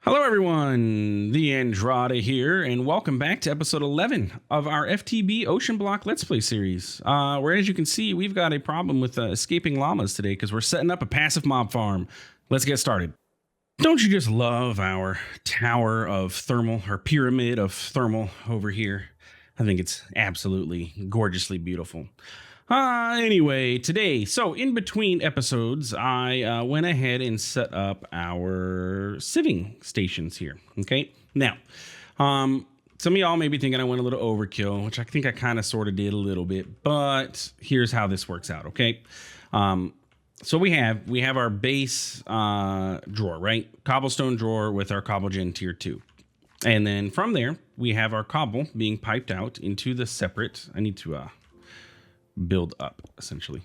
Hello everyone, TheAndrata here, and welcome back to episode 11 of our FTB OceanBlock Let's Play series, where as you can see, we've got a problem with escaping llamas today because we're setting up a passive mob farm. Let's get started. Don't you just love our tower of thermal, or pyramid of thermal over here? I think it's absolutely gorgeously beautiful. Anyway, today, so in between episodes, I went ahead and set up our sieving stations here. Okay, now, some of y'all may be thinking I went a little overkill, which I think I kind of sort of did a little bit, but here's how this works out. Okay, so we have our base drawer, right? Cobblestone drawer with our CobbleGen tier 2. And then from there, we have our cobble being piped out into the separate, I need to build up essentially.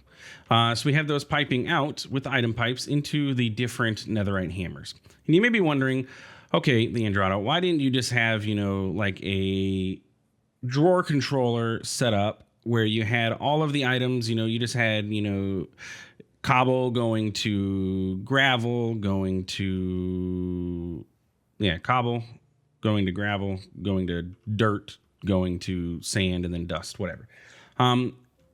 So we have those piping out with item pipes into the different netherite hammers. And you may be wondering, okay, TheAndrata, why didn't you just have, like a drawer controller set up where you had all of the items, you just had, cobble going to gravel, going to, cobble, going to gravel, going to dirt, going to sand, and then dust, whatever.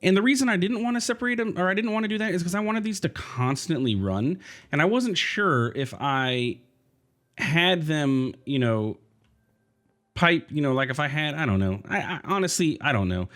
And the reason I didn't want to separate them, or I didn't want to do that, is because I wanted these to constantly run. And I wasn't sure if I had them, pipe, like if I had, I don't know. I honestly, I don't know.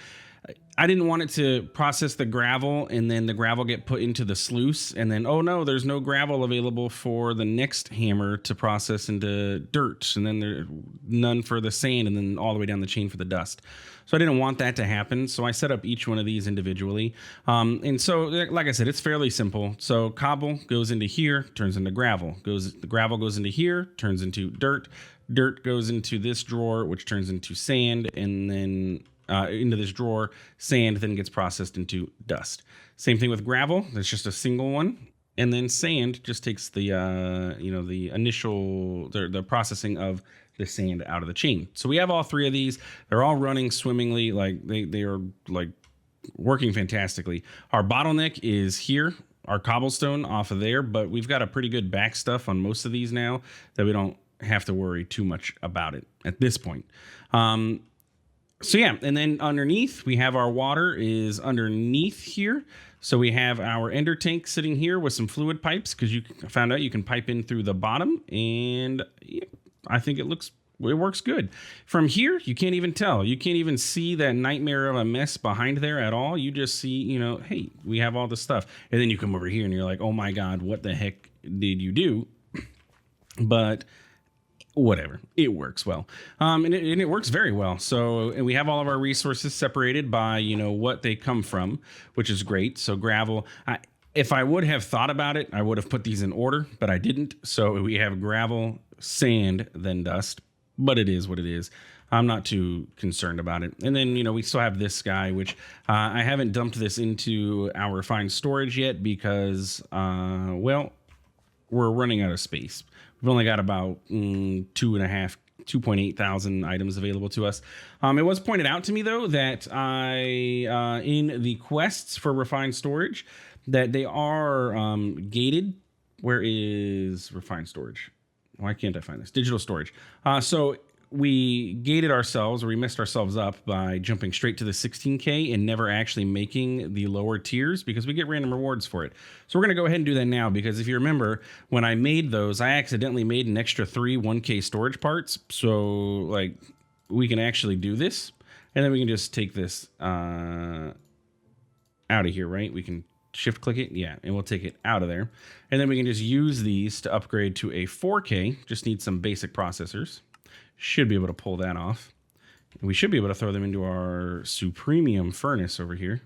I didn't want it to process the gravel and then the gravel get put into the sluice. And then, oh no, there's no gravel available for the next hammer to process into dirt. And then there's none for the sand and then all the way down the chain for the dust. So I didn't want that to happen. So I set up each one of these individually. And so, like I said, it's fairly simple. So cobble goes into here, turns into gravel. The gravel goes into here, turns into dirt. Dirt goes into this drawer, which turns into sand, and then into this drawer. Sand then gets processed into dust. Same thing with gravel. There's just a single one. And then sand just takes the, the initial, the processing of the sand out of the chain. So we have all three of these. They're all running swimmingly. Like they are like working fantastically. Our bottleneck is here, our cobblestone off of there, but we've got a pretty good back stuff on most of these now that we don't have to worry too much about it at this point. So yeah, and then underneath we have our water is underneath here. So we have our ender tank sitting here with some fluid pipes because you found out you can pipe in through the bottom, and I think it works good. From here, you can't even tell. You can't even see that nightmare of a mess behind there at all. You just see, hey, we have all this stuff. And then you come over here and you're like, oh my God, what the heck did you do? But whatever, it works well. And it works very well. So, and we have all of our resources separated by, what they come from, which is great. So gravel, if I would have thought about it, I would have put these in order, but I didn't. So we have gravel, sand, then dust, but it is what it is. I'm not too concerned about it. And then, we still have this guy, which I haven't dumped this into our refined storage yet because, we're running out of space. We've only got about 2.8 thousand items available to us. It was pointed out to me, though, that in the quests for refined storage, that they are gated. Where is refined storage? Why can't I find this? Digital storage. So we gated ourselves, or we messed ourselves up by jumping straight to the 16K and never actually making the lower tiers because we get random rewards for it. So we're going to go ahead and do that now because if you remember, when I made those, I accidentally made an extra 3 1K storage parts. So like we can actually do this, and then we can just take this out of here, right? We can shift click it, and we'll take it out of there. And then we can just use these to upgrade to a 4K. Just need some basic processors. Should be able to pull that off. We should be able to throw them into our Supremium furnace over here.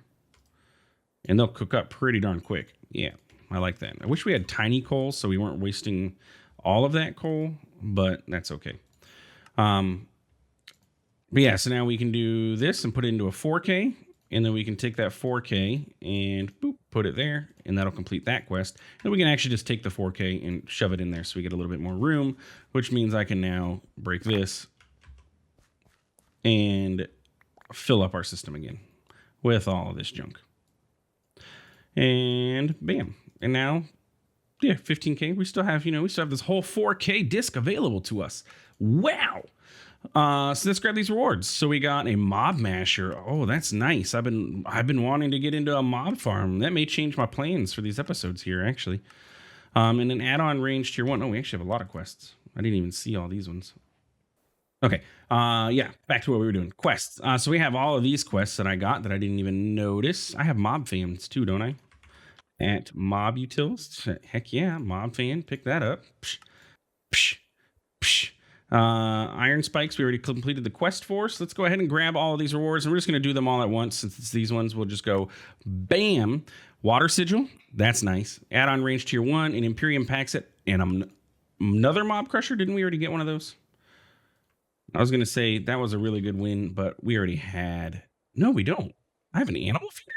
And they'll cook up pretty darn quick. Yeah, I like that. I wish we had tiny coal so we weren't wasting all of that coal, but that's okay. But yeah, so now we can do this and put it into a 4K. And then we can take that 4K and boop, put it there, and that'll complete that quest. And we can actually just take the 4K and shove it in there so we get a little bit more room, which means I can now break this and fill up our system again with all of this junk. And bam. And now Yeah, 15K. We still have, we still have this whole 4K disc available to us. Wow. So let's grab these rewards. So we got a mob masher. Oh, that's nice. I've been wanting to get into a mob farm. That may change my plans for these episodes here, actually. And an add-on range tier 1. Oh, we actually have a lot of quests. I didn't even see all these ones. Okay. Yeah, back to what we were doing. Quests. So we have all of these quests that I got that I didn't even notice. I have mob fans too, don't I? At mob utils. Heck yeah, mob fan. Pick that up. Psh, psh, psh. Iron spikes. We already completed the quest for. So let's go ahead and grab all of these rewards. And we're just going to do them all at once. Since it's these ones, we'll just go bam. Water sigil. That's nice. Add-on range tier 1. An Imperium pack set. And another mob crusher. Didn't we already get one of those? I was going to say that was a really good win, but we already had. No, we don't. I have an animal feeder.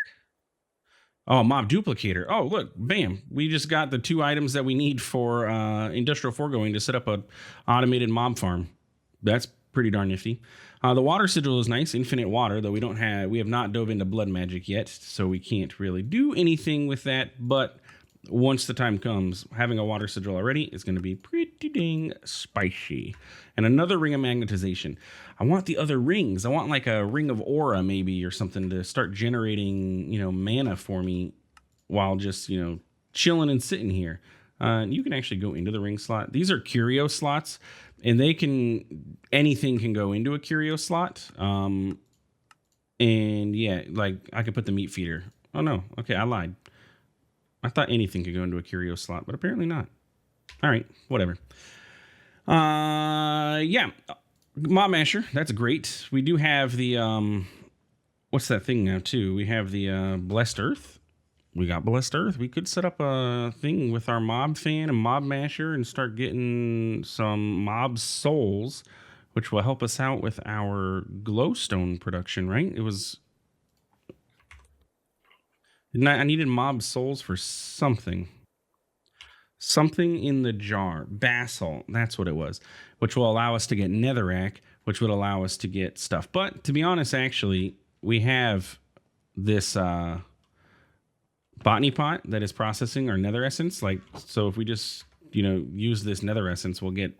Oh, mob duplicator. Oh, look, bam. We just got the 2 items that we need for industrial foregoing to set up a automated mob farm. That's pretty darn nifty. The water sigil is nice, infinite water, though we have not dove into blood magic yet, so we can't really do anything with that, but once the time comes, having a water sigil already is going to be pretty dang spicy. And another ring of magnetization. I want the other rings. I want like a ring of aura maybe or something to start generating, mana for me while just, chilling and sitting here. You can actually go into the ring slot. These are curio slots, and anything can go into a curio slot. And yeah, like I could put the meat feeder. Oh no, okay, I lied. I thought anything could go into a curio slot, but apparently not. All right, whatever. Yeah, mob masher. That's great. We do have the what's that thing now too? We have the blessed earth. We got blessed earth. We could set up a thing with our mob fan and mob masher and start getting some mob souls, which will help us out with our glowstone production. Right? It was. I needed mob souls for something. Something in the jar. Basalt. That's what it was. Which will allow us to get netherrack, which would allow us to get stuff. But to be honest, actually, we have this botany pot that is processing our nether essence. So if we just, use this nether essence, we'll get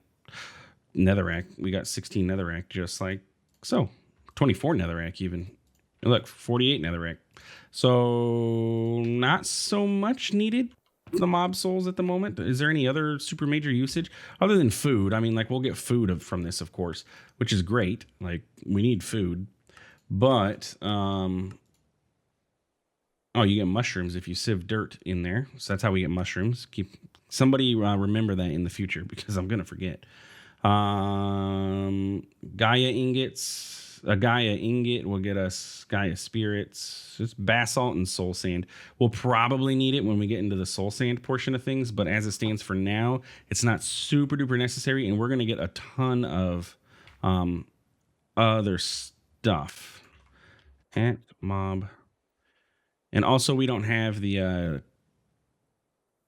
netherrack. We got 16 netherrack just like so. 24 netherrack even. And look, 48 netherrack. So not so much needed for the mob souls at the moment. Is there any other super major usage other than food? I mean, we'll get food from this, of course, which is great. We need food, but you get mushrooms if you sieve dirt in there. So that's how we get mushrooms. Somebody remember that in the future because I'm gonna forget. Gaia ingots. A Gaia ingot will get us Gaia spirits. It's basalt and soul sand. We'll probably need it when we get into the soul sand portion of things, but as it stands for now, it's not super duper necessary, and we're going to get a ton of other stuff. At mob. And also we don't have the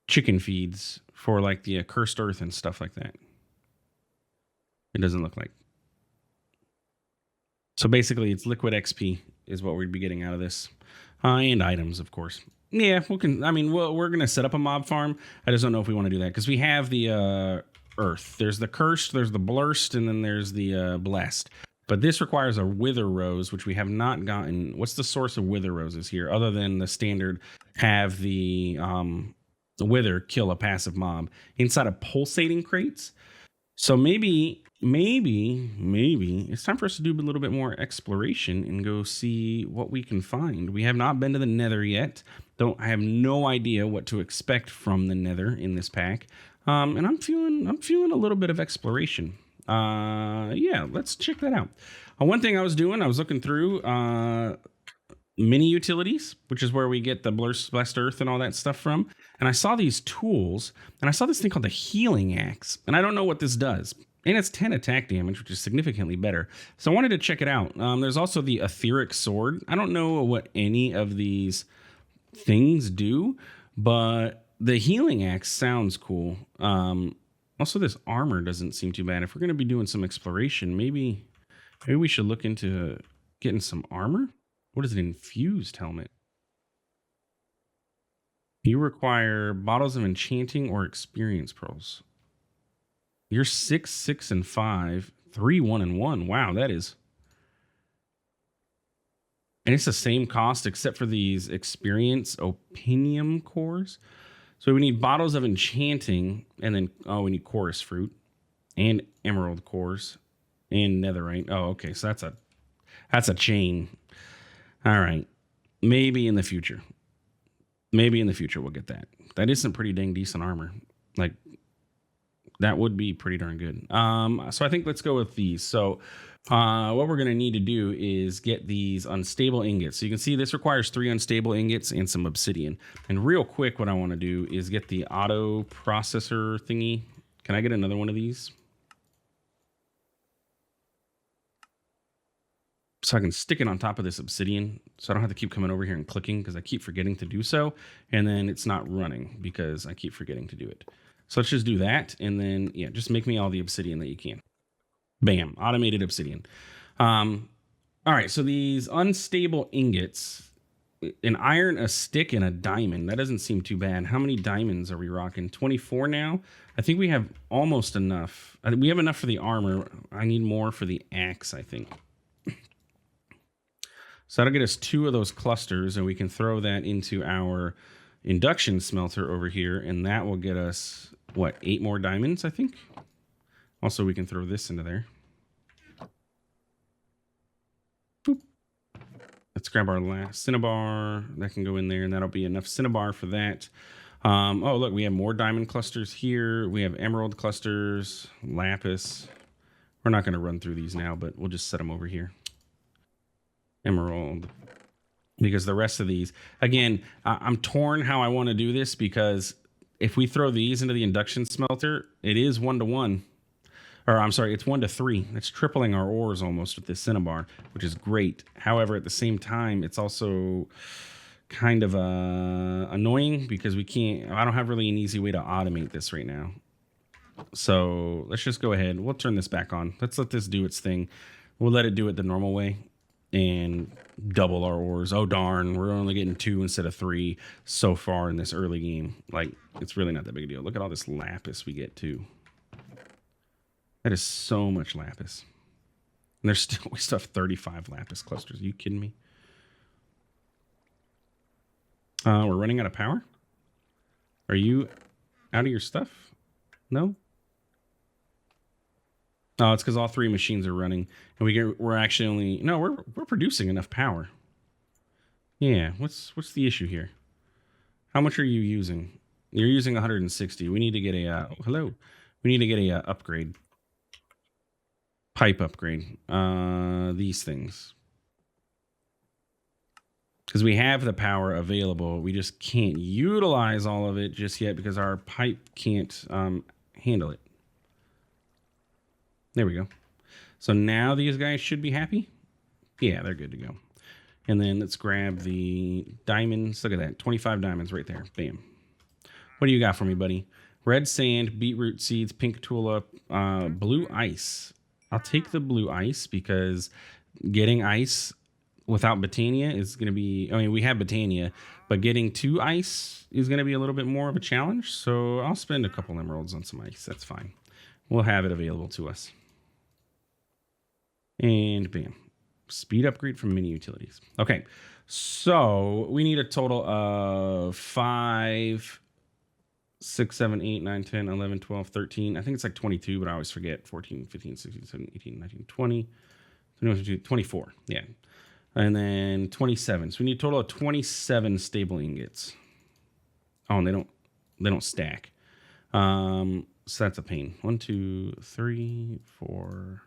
chicken feeds for the cursed earth and stuff like that. It doesn't look like. So basically, it's liquid XP is what we'd be getting out of this, and items, of course. Yeah, we're gonna set up a mob farm. I just don't know if we want to do that because we have the earth. There's the cursed, there's the blurst, and then there's the blessed. But this requires a wither rose, which we have not gotten. What's the source of wither roses here, other than the standard have the wither kill a passive mob inside of pulsating crates? So maybe it's time for us to do a little bit more exploration and go see what we can find. We have not been to the nether yet. I have no idea what to expect from the nether in this pack. And I'm feeling a little bit of exploration. Yeah, let's check that out. One thing I was looking through mini utilities, which is where we get the blessed earth and all that stuff from. And I saw these tools, and I saw this thing called the healing axe. And I don't know what this does. And it's 10 attack damage, which is significantly better. So I wanted to check it out. There's also the etheric sword. I don't know what any of these things do, but the healing axe sounds cool. Also, this armor doesn't seem too bad. If we're going to be doing some exploration, maybe we should look into getting some armor. What is it? Infused helmet. You require bottles of enchanting or experience pearls. You're 6, 6, and 5, 3, 1, and 1. Wow, that is. And it's the same cost except for these experience opinium cores. So we need bottles of enchanting, and then we need chorus fruit and emerald cores and netherite. Oh, okay. So that's a chain. All right. Maybe in the future. Maybe in the future we'll get that. That is some pretty dang decent armor. Like that would be pretty darn good. So I think let's go with these. So what we're going to need to do is get these unstable ingots. So you can see this requires 3 unstable ingots and some obsidian. And real quick, what I want to do is get the auto processor thingy. Can I get another one of these? So I can stick it on top of this obsidian, so I don't have to keep coming over here and clicking because I keep forgetting to do so. And then it's not running because I keep forgetting to do it. So let's just do that. And then, yeah, just make me all the obsidian that you can. Bam, automated obsidian. All right, so these unstable ingots, an iron, a stick, and a diamond. That doesn't seem too bad. How many diamonds are we rocking? 24 now? I think we have almost enough. We have enough for the armor. I need more for the axe, I think. So that'll get us 2 of those clusters, and we can throw that into our induction smelter over here, and that will get us, what, 8 more diamonds, I think? Also, we can throw this into there. Boop. Let's grab our last cinnabar. That can go in there, and that'll be enough cinnabar for that. Oh, look, we have more diamond clusters here. We have emerald clusters, lapis. We're not going to run through these now, but we'll just set them over here. Emerald, because the rest of these, again, I'm torn how I want to do this, because if we throw these into the induction smelter, it is 1 to 1, or I'm sorry, it's 1 to 3. It's tripling our ores almost with this cinnabar, which is great. However, at the same time, it's also kind of annoying because I don't have really an easy way to automate this right now. So let's just go ahead. We'll turn this back on. Let's let this do its thing. We'll let it do it the normal way and double our ores. Oh darn, we're only getting 2 instead of 3 so far in this early game. Like, it's really not that big a deal. Look at all this lapis we get too. That is so much lapis. And we still have 35 lapis clusters. Are you kidding me? We're running out of power. Are you out of your stuff? No? Oh, it's because all 3 machines are running, and we're actually only, no, we're producing enough power. Yeah, what's the issue here? How much are you using? You're using 160. We need to get a hello. We need to get a upgrade. Pipe upgrade. These things. Because we have the power available, we just can't utilize all of it just yet because our pipe can't handle it. There we go. So now these guys should be happy. Yeah, they're good to go. And then let's grab the diamonds. Look at that. 25 diamonds right there. Bam. What do you got for me, buddy? Red sand, beetroot seeds, pink tulip, blue ice. I'll take the blue ice because getting ice without Botania is going to be... I mean, we have Botania, but getting 2 ice is going to be a little bit more of a challenge. So I'll spend a couple emeralds on some ice. That's fine. We'll have it available to us. And bam. Speed upgrade from mini utilities. Okay. So we need a total of 5, 6, 7, 8, 9, 10, 11, 12, 13. I think it's like 22, but I always forget. 14, 15, 16, 17, 18, 19, 20, 21, 24. Yeah. And then 27. So we need a total of 27 stable ingots. Oh, and they don't stack. So that's a pain. 1, 2, 3, 4,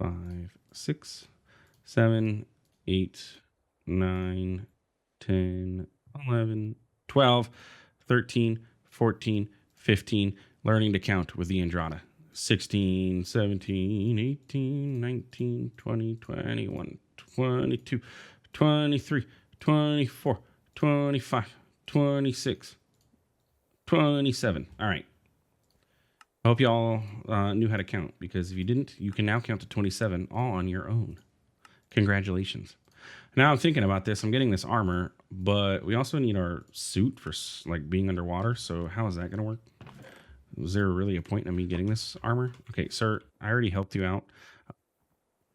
5, 6, 7, 8, 9, 10, 11, 12, 13, 14, 15. Learning to count with TheAndrata. 16, 17, 18, 19, 20, 21, 22, 23, 24, 25, 26, 27. All right. I hope y'all knew how to count, because if you didn't, you can now count to 27 all on your own. Congratulations. Now I'm thinking about this. I'm getting this armor, but we also need our suit for like being underwater. So how is that going to work? Was there really a point in me getting this armor? Okay, sir, I already helped you out.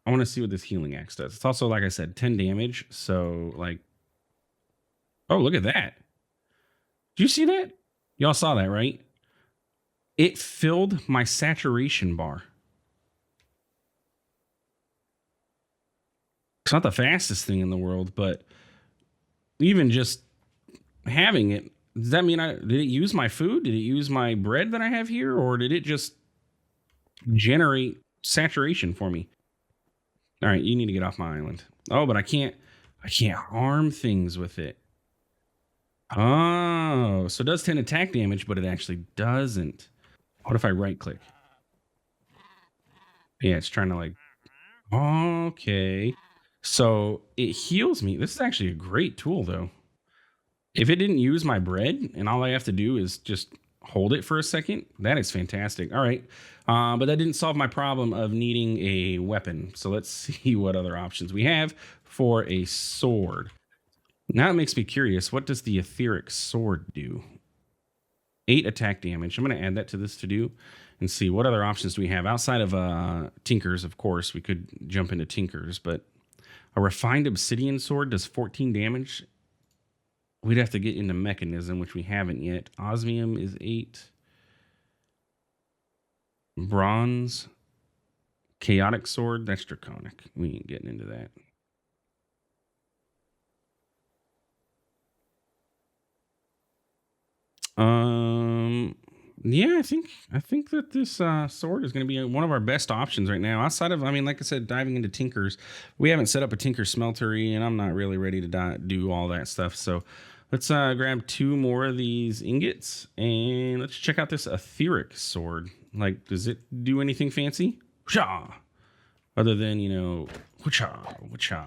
I want to see what this healing axe does. It's also, like I said, 10 damage. So like, oh, look at that. Did you see that? Y'all saw that, right? It filled my saturation bar. It's not the fastest thing in the world, but even just having it, does that mean did it use my food? Did it use my bread that I have here? Or did it just generate saturation for me? All right, you need to get off my island. Oh, but I can't harm things with it. Oh, so it does 10 attack damage, but it actually doesn't. What if I right click? Yeah, it's trying to like, okay. So it heals me. This is actually a great tool though. If it didn't use my bread and all I have to do is just hold it for a second, that is fantastic. All right. But that didn't solve my problem of needing a weapon. So let's see what other options we have for a sword. Now it makes me curious. What does the etheric sword do? 8 attack damage. I'm going to add that to this to do and see what other options do we have outside of Tinkers. Of course, we could jump into Tinkers, but a refined obsidian sword does 14 damage. We'd have to get into mechanism, which we haven't yet. Osmium is 8. Bronze. Chaotic sword, that's draconic. We ain't getting into that. Yeah, I think that this sword is going to be one of our best options right now. Outside of, I mean, like I said, diving into Tinkers, we haven't set up a Tinker smeltery, and I'm not really ready to do all that stuff. So let's grab 2 more of these ingots, and let's check out this etheric sword. Like, does it do anything fancy? Wha-cha! Other than, you know, wha-cha, wha-cha.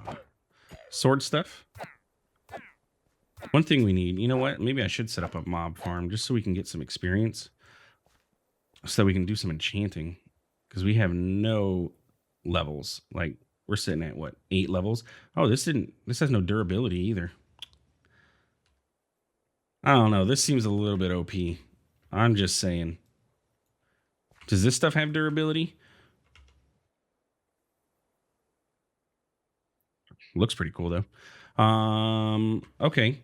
Sword stuff. One thing we need, you know what? Maybe I should set up a mob farm just so we can get some experience. So that we can do some enchanting. Because we have no levels. Like, we're sitting at, what, 8 levels? Oh, this has no durability either. I don't know. This seems a little bit OP. I'm just saying. Does this stuff have durability? Looks pretty cool, though. Okay.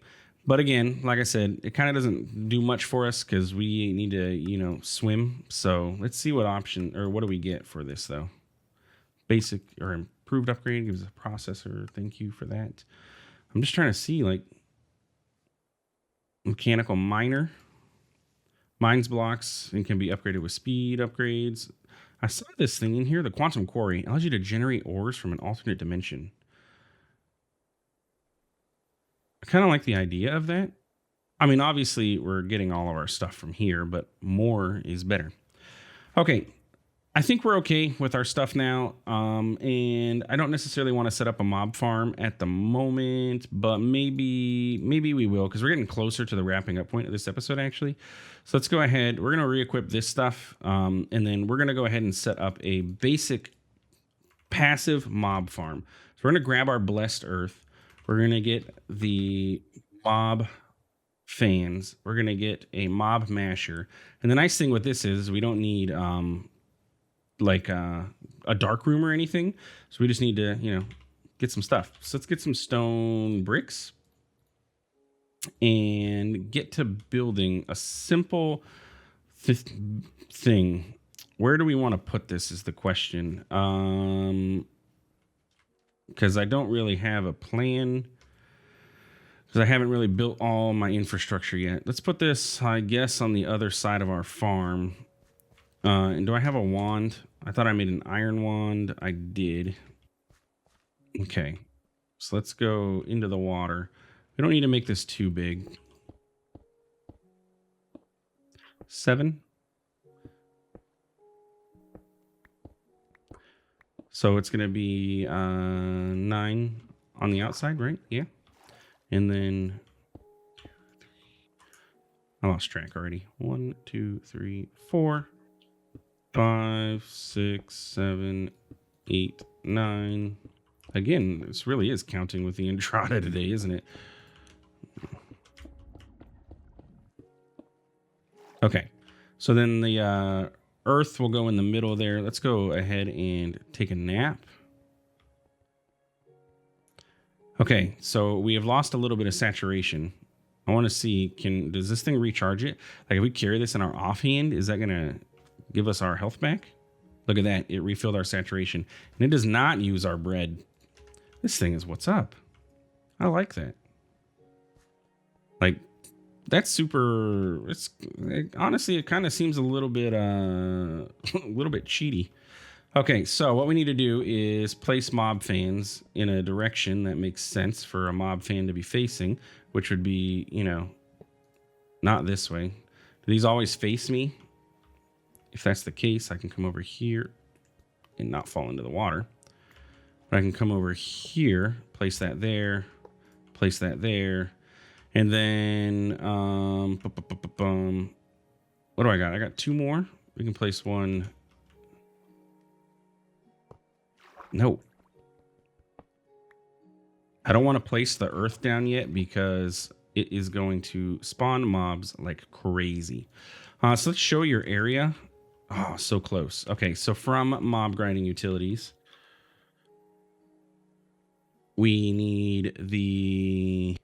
But again, like I said, it kind of doesn't do much for us because we need to, you know, swim. So let's see what option or what do we get for this though. Basic or improved upgrade gives a processor. Thank you for that. I'm just trying to see like mechanical miner. Mines blocks and can be upgraded with speed upgrades. I saw this thing in here. The quantum quarry allows you to generate ores from an alternate dimension. I kind of like the idea of that. I mean, obviously, we're getting all of our stuff from here, but more is better. Okay, I think we're okay with our stuff now. And I don't necessarily want to set up a mob farm at the moment, but maybe we will because we're getting closer to the wrapping up point of this episode, actually. So let's go ahead. We're going to re-equip this stuff, and then we're going to go ahead and set up a basic passive mob farm. So we're going to grab our blessed earth. We're going to get the mob fans. We're going to get a mob masher. And the nice thing with this is we don't need like a dark room or anything. So we just need to, you know, get some stuff. So let's get some stone bricks and get to building a simple thing. Where do we want to put this is the question. Because I don't really have a plan. Because I haven't really built all my infrastructure yet. Let's put this, I guess, on the other side of our farm. And do I have a wand? I thought I made an iron wand. I did. Okay. So let's go into the water. We don't need to make this too big. 7. So it's going to be 9 on the outside, right? Yeah. And then I lost track already. 1, 2, 3, 4, 5, 6, 7, 8, 9, Again, this really is counting with the Andrata today, isn't it? Okay, so then the earth will go in the middle there. Let's go ahead and take a nap. Okay, so we have lost a little bit of saturation. I want to see, does this thing recharge it? Like if we carry this in our offhand, is that going to give us our health back? Look at that. It refilled our saturation. And it does not use our bread. This thing is what's up. I like that. Like, that's super... honestly, it kind of seems a little bit cheaty. Okay, so what we need to do is place mob fans in a direction that makes sense for a mob fan to be facing, which would be, you know, not this way. Do these always face me? If that's the case, I can come over here and not fall into the water. But I can come over here, place that there, and then what do I got? I got 2 more. We can place one. No. I don't want to place the earth down yet because it is going to spawn mobs like crazy. So let's show your area. Oh, so close. Okay, so from mob grinding utilities, we need the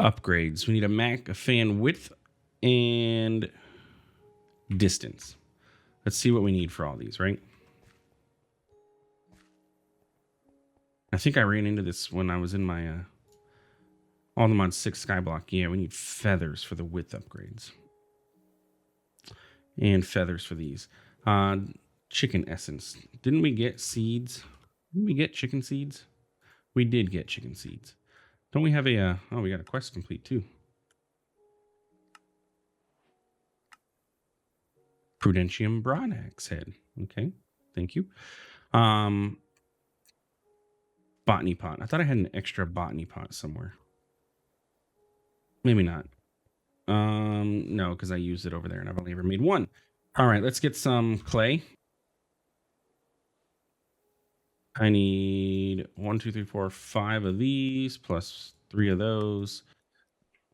upgrades. We need a fan width and distance. Let's see what we need for all these, right? I think I ran into this when I was in my all the mod 6 skyblock. Yeah, we need feathers for the width upgrades. And feathers for these. Chicken essence. Didn't we get seeds? Didn't we get chicken seeds? We did get chicken seeds. Don't we have a... oh, we got a quest complete too. Prudentium Broadaxe head. Okay, thank you. Botany pot. I thought I had an extra botany pot somewhere. Maybe not. No, because I used it over there and I've only ever made one. All right, let's get some clay. I need 1, 2, 3, 4, 5 of these plus 3 of those.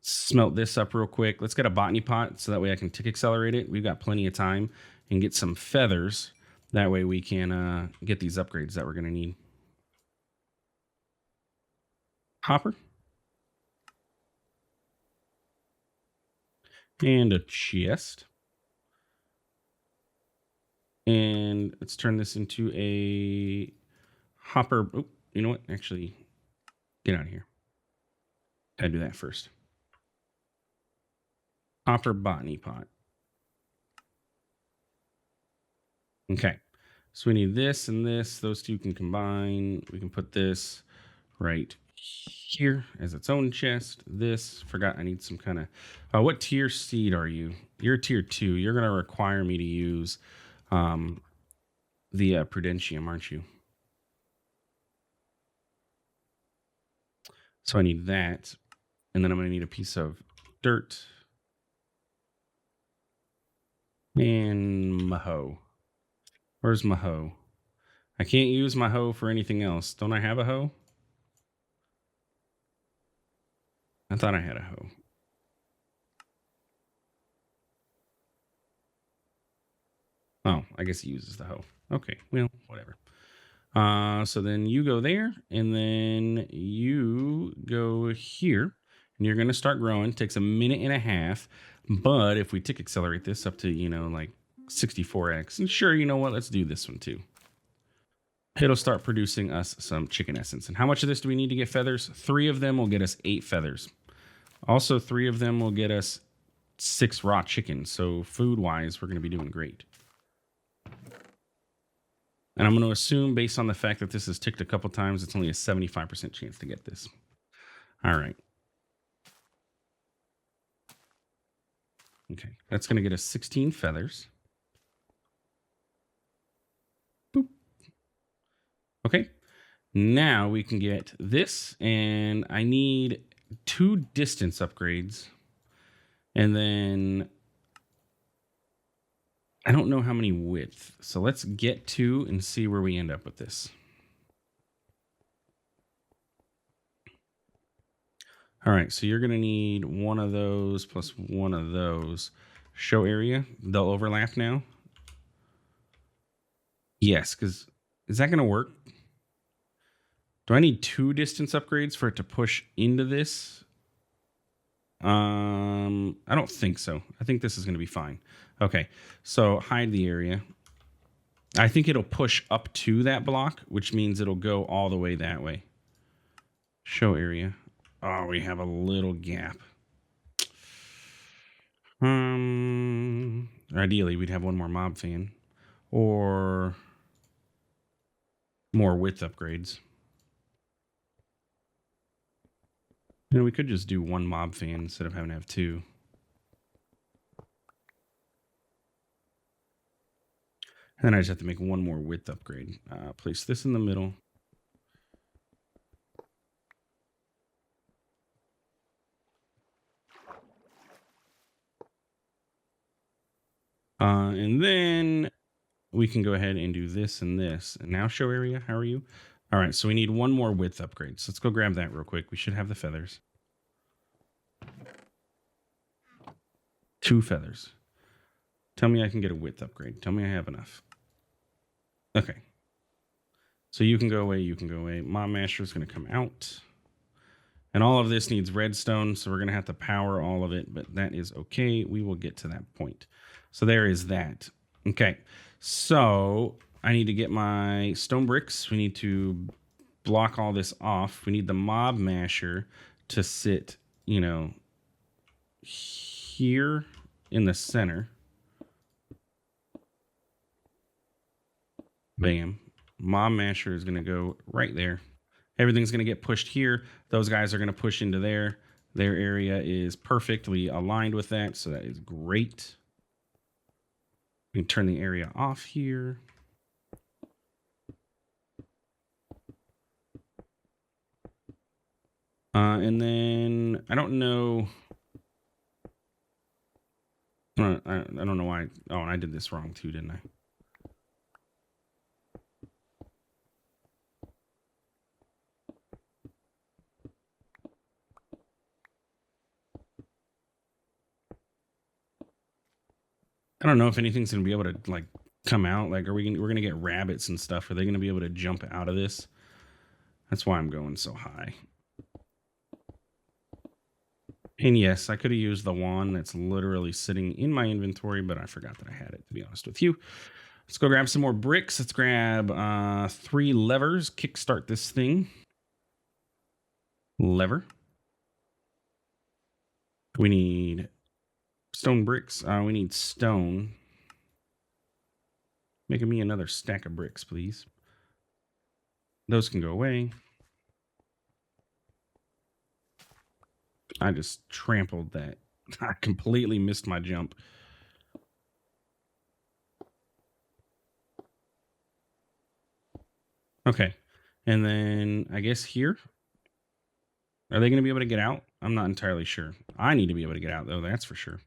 Smelt this up real quick. Let's get a botany pot so that way I can tick accelerate it. We've got plenty of time, and get some feathers. That way we can get these upgrades that we're going to need. Hopper. And a chest. And let's turn this into a hopper. Oh, you know what? Actually, get out of here. Gotta do that first. Hopper botany pot. Okay. So we need this and this. Those two can combine. We can put this right here as its own chest. This, forgot I need some kind of... what tier seed are you? You're tier 2. You're going to require me to use the Prudentium, aren't you? So I need that. And then I'm going to need a piece of dirt. And my hoe. Where's my hoe? I can't use my hoe for anything else. Don't I have a hoe? I thought I had a hoe. Oh, I guess he uses the hoe. Okay, well, whatever. So then you go there, and then you go here, and you're going to start growing. It takes 1.5 minutes, but if we tick accelerate this up to, you know, like 64x, and sure, you know what, let's do this one too. It'll start producing us some chicken essence. And how much of this do we need to get feathers? 3 of them will get us 8 feathers. Also, 3 of them will get us 6 raw chickens. So food-wise, we're going to be doing great. And I'm going to assume, based on the fact that this is ticked a couple times, it's only a 75% chance to get this. All right. Okay, that's going to get us 16 feathers. Boop. Okay, now we can get this, and I need 2 distance upgrades. And then I don't know how many width. So let's get 2 and see where we end up with this. All right, so you're going to need one of those plus one of those. Show area, they'll overlap now. Yes, because is that going to work? Do I need 2 distance upgrades for it to push into this? I don't think so. I think this is going to be fine. Okay, so hide the area. I think it'll push up to that block, which means it'll go all the way that way. Show area. Oh, we have a little gap. Ideally, we'd have one more mob fan or more width upgrades. You know, we could just do 1 mob fan instead of having to have 2. And then I just have to make 1 more width upgrade. Place this in the middle. And then we can go ahead and do this and this. And now show area, how are you? All right, so we need 1 more width upgrade. So let's go grab that real quick. We should have the feathers. 2 feathers. Tell me I can get a width upgrade. Tell me I have enough. Okay. So you can go away, you can go away. Mob Masher is going to come out. And all of this needs redstone, so we're going to have to power all of it, but that is okay. We will get to that point. So there is that. Okay, so I need to get my stone bricks. We need to block all this off. We need the Mob Masher to sit, you know, here in the center. Bam. Mob Masher is going to go right there. Everything's going to get pushed here. Those guys are going to push into there. Their area is perfectly aligned with that, so that is great. We can turn the area off here. And then I don't know. I don't know why. Oh, and I did this wrong too, didn't I? I don't know if anything's gonna be able to like come out. Like, we're gonna get rabbits and stuff. Are they gonna be able to jump out of this? That's why I'm going so high. And yes, I could have used the wand that's literally sitting in my inventory, but I forgot that I had it, to be honest with you. Let's go grab some more bricks. Let's grab 3 levers. Kickstart this thing. Lever. We need stone bricks. We need stone. Making me another stack of bricks, please. Those can go away. I just trampled that. I completely missed my jump. Okay. And then I guess here. Are they going to be able to get out? I'm not entirely sure. I need to be able to get out, though. That's for sure.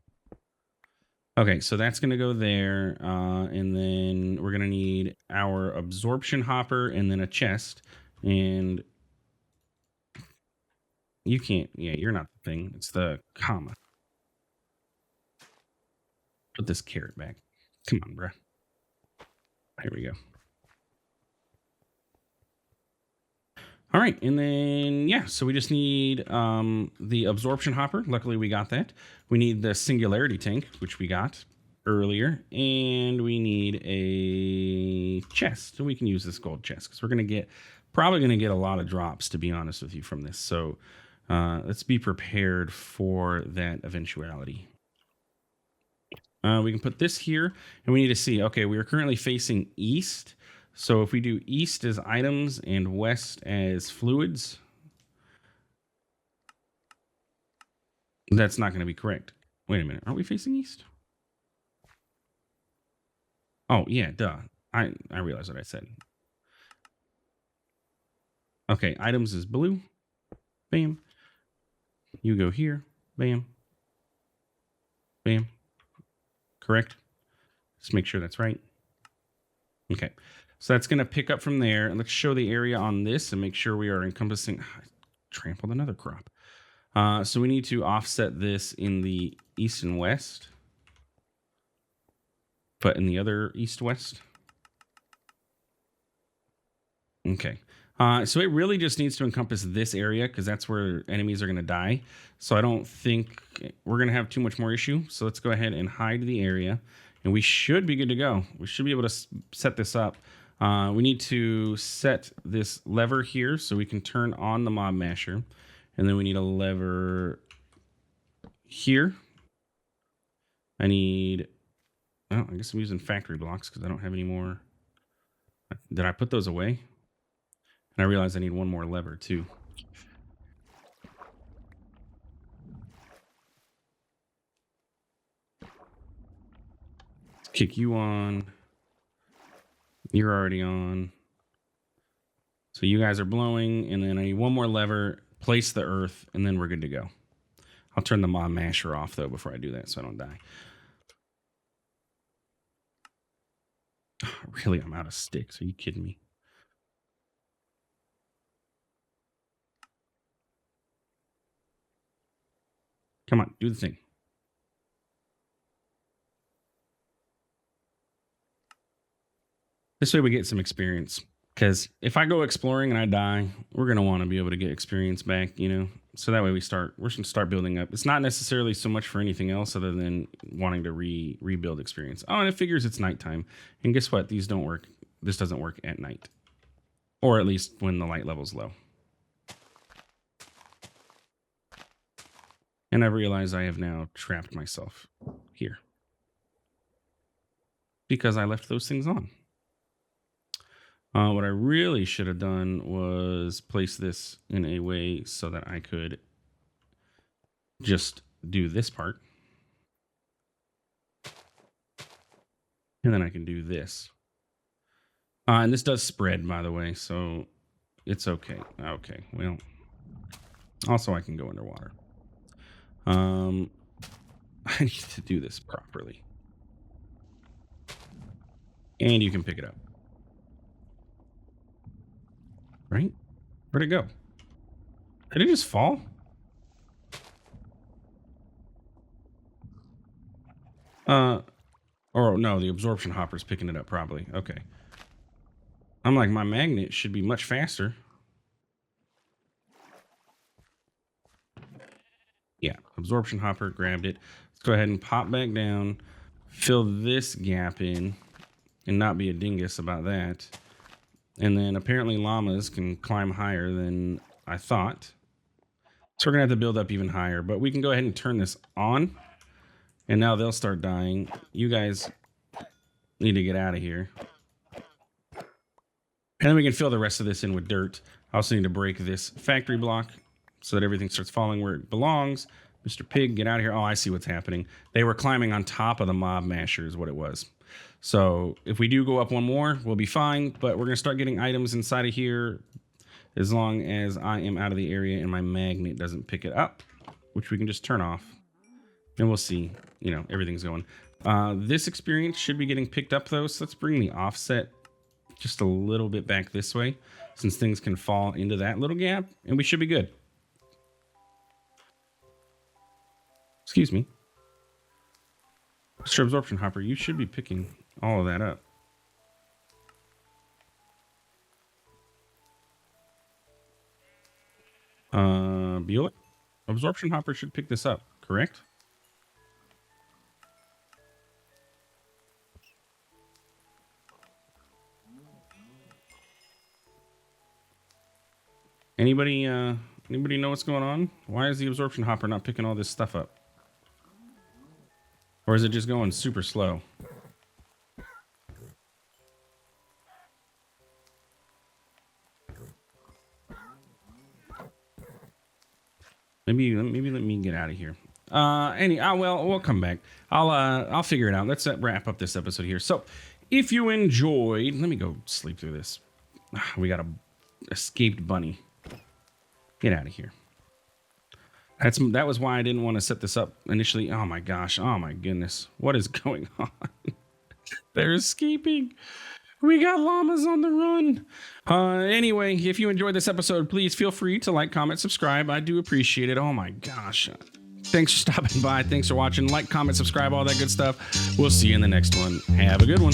Okay, so that's going to go there. And then we're going to need our absorption hopper and then a chest. And you can't. Yeah, you're not the thing. It's the comma. Put this carrot back. Come on, bruh. Here we go. All right, and then, yeah, so we just need the absorption hopper. Luckily, we got that. We need the singularity tank, which we got earlier. And we need a chest. So we can use this gold chest because we're probably going to get a lot of drops, to be honest with you, from this. So let's be prepared for that eventuality. We can put this here, and we need to see, okay, we are currently facing east. So if we do east as items and west as fluids, that's not going to be correct. Wait a minute. Aren't we facing east? Oh, yeah, duh. I realized what I said. Okay, items is blue. Bam. You go here. Bam. Bam. Correct. Let's make sure that's right. Okay. So that's going to pick up from there. And let's show the area on this and make sure we are encompassing. I trampled another crop. So we need to offset this in the east and west. But in the other east-west. Okay. So it really just needs to encompass this area because that's where enemies are going to die. So I don't think we're going to have too much more issue. So let's go ahead and hide the area. And we should be good to go. We should be able to set this up. We need to set this lever here so we can turn on the mob masher. And then we need a lever here. I need... Oh, I guess I'm using factory blocks because I don't have any more. Did I put those away? And I realize I need one more lever too. Let's kick you on. You're already on. So you guys are blowing, and then I need one more lever, place the earth, and then we're good to go. I'll turn the mob masher off though before I do that so I don't die. Really, I'm out of sticks. Are you kidding me? Come on, do the thing. This way we get some experience. Because if I go exploring and I die, we're going to want to be able to get experience back, you know? So that way we're going to start building up. It's not necessarily so much for anything else other than wanting to rebuild experience. Oh, and it figures it's nighttime. And guess what? These don't work. This doesn't work at night. Or at least when the light level's low. And I realize I have now trapped myself here. Because I left those things on. What I really should have done was place this in a way so that I could just do this part. And then I can do this. And this does spread, by the way, so it's okay. Okay, well, also I can go underwater. I need to do this properly. And you can pick it up. Right? Where'd it go? Did it just fall? Or no, the absorption hopper's picking it up probably. Okay. I'm like, my magnet should be much faster. Yeah, absorption hopper grabbed it. Let's go ahead and pop back down, fill this gap in, and not be a dingus about that. And then apparently llamas can climb higher than I thought. So we're going to have to build up even higher. But we can go ahead and turn this on. And now they'll start dying. You guys need to get out of here. And then we can fill the rest of this in with dirt. I also need to break this factory block so that everything starts falling where it belongs. Mr. Pig, get out of here. Oh, I see what's happening. They were climbing on top of the mob masher is what it was. So if we do go up one more, we'll be fine. But we're going to start getting items inside of here as long as I am out of the area and my magnet doesn't pick it up, which we can just turn off. And we'll see, you know, everything's going. This experience should be getting picked up, though. So let's bring the offset just a little bit back this way, since things can fall into that little gap. And we should be good. Excuse me. Mr. Absorption Hopper, you should be picking all of that up. Bueller? Absorption Hopper should pick this up, correct? Anybody know what's going on? Why is the absorption hopper not picking all this stuff up? Or is it just going super slow? Maybe let me get out of here. Well, we'll come back. I'll figure it out. Let's wrap up this episode here. So, if you enjoyed, let me go sleep through this. We got a escaped bunny. Get out of here. That was why I didn't want to set this up initially. Oh my gosh. Oh my goodness. What is going on? They're escaping. We got llamas on the run. Anyway, if you enjoyed this episode, please feel free to like, comment, subscribe. I do appreciate it. Oh my gosh. Thanks for stopping by. Thanks for watching. Like, comment, subscribe, all that good stuff. We'll see you in the next one. Have a good one.